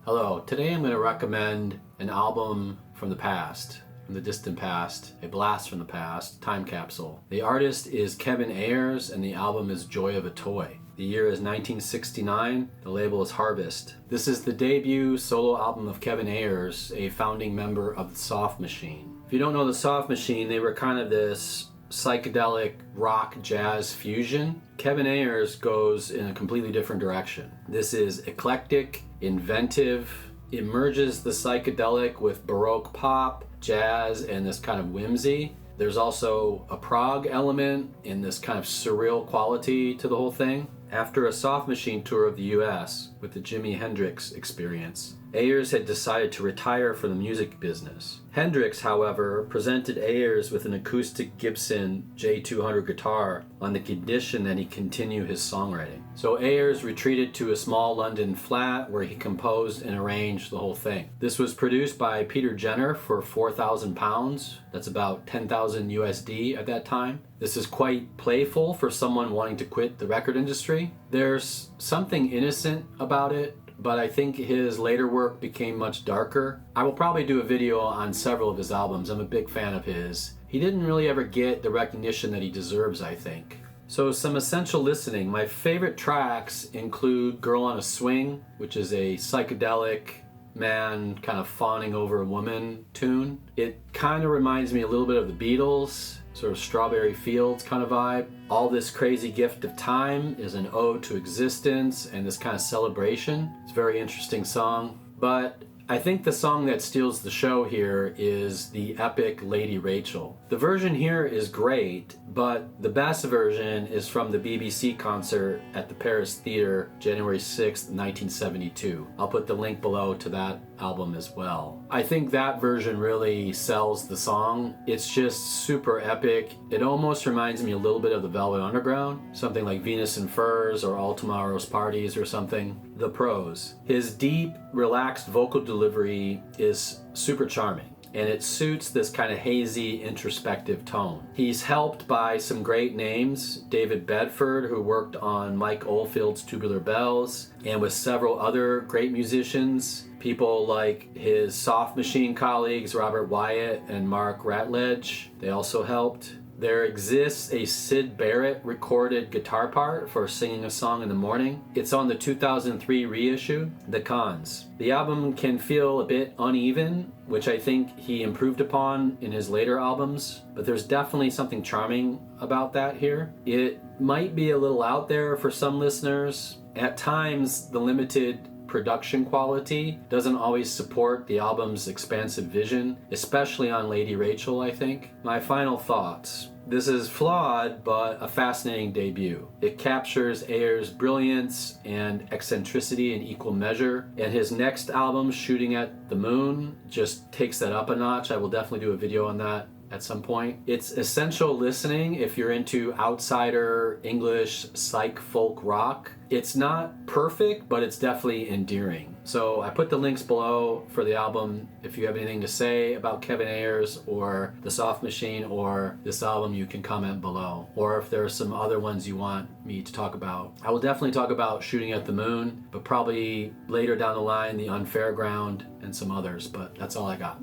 Hello, today I'm going to recommend an album from the past, from the distant past, a blast from the past, Time Capsule. The artist is Kevin Ayers and the album is Joy of a Toy. The year is 1969, the label is Harvest. This is the debut solo album of Kevin Ayers, a founding member of the Soft Machine. If you don't know the Soft Machine, they were kind of this psychedelic rock jazz fusion. Kevin Ayers goes in a completely different direction. This is eclectic, inventive, it merges the psychedelic with Baroque pop, jazz, and this kind of whimsy. There's also a prog element and this kind of surreal quality to the whole thing. After a Soft Machine tour of the US with the Jimi Hendrix Experience, Ayers had decided to retire from the music business. Hendrix, however, presented Ayers with an acoustic Gibson J200 guitar on the condition that he continue his songwriting. So Ayers retreated to a small London flat where he composed and arranged the whole thing. This was produced by Peter Jenner for £4,000. That's about 10,000 USD at that time. This is quite playful for someone wanting to quit the record industry. There's something innocent about it, but I think his later work became much darker. I will probably do a video on several of his albums. I'm a big fan of his. He didn't really ever get the recognition that he deserves, I think. So some essential listening. My favorite tracks include Girl on a Swing, which is a psychedelic man kind of fawning over a woman tune. It kind of reminds me a little bit of the Beatles, sort of Strawberry Fields kind of vibe. All This Crazy Gift of Time is an ode to existence and this kind of celebration. It's a very interesting song, but I think the song that steals the show here is the epic Lady Rachel. The version here is great, but the best version is from the BBC concert at the Paris Theatre, January 6th, 1972. I'll put the link below to that album as well. I think that version really sells the song. It's just super epic. It almost reminds me a little bit of the Velvet Underground, something like Venus in Furs or All Tomorrow's Parties or something. The pros. His deep, relaxed vocal delivery is super charming, and it suits this kind of hazy, introspective tone. He's helped by some great names. David Bedford, who worked on Mike Oldfield's Tubular Bells, and with several other great musicians. People like his Soft Machine colleagues, Robert Wyatt and Mark Ratledge, they also helped. There exists a Syd Barrett recorded guitar part for singing a song in the morning. It's on the 2003 reissue. The cons. The album can feel a bit uneven, which I think he improved upon in his later albums, but there's definitely something charming about that here. It might be a little out there for some listeners. At times, the limited production quality doesn't always support the album's expansive vision, especially on Lady Rachel, I think. My final thoughts. This is flawed, but a fascinating debut. It captures Ayers' brilliance and eccentricity in equal measure, and his next album, Shooting at the Moon, just takes that up a notch. I will definitely do a video on that at some point. It's essential listening if you're into outsider English psych folk rock. It's not perfect, but it's definitely endearing. So I put the links below for the album. If you have anything to say about Kevin Ayers or the Soft Machine or this album, you can comment below. Or if there are some other ones you want me to talk about. I will definitely talk about Shooting at the Moon, but probably later down the line, The Unfair Ground and some others, but that's all I got.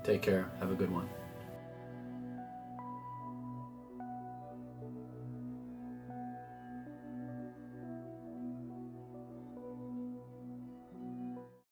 Take care. Have a good one.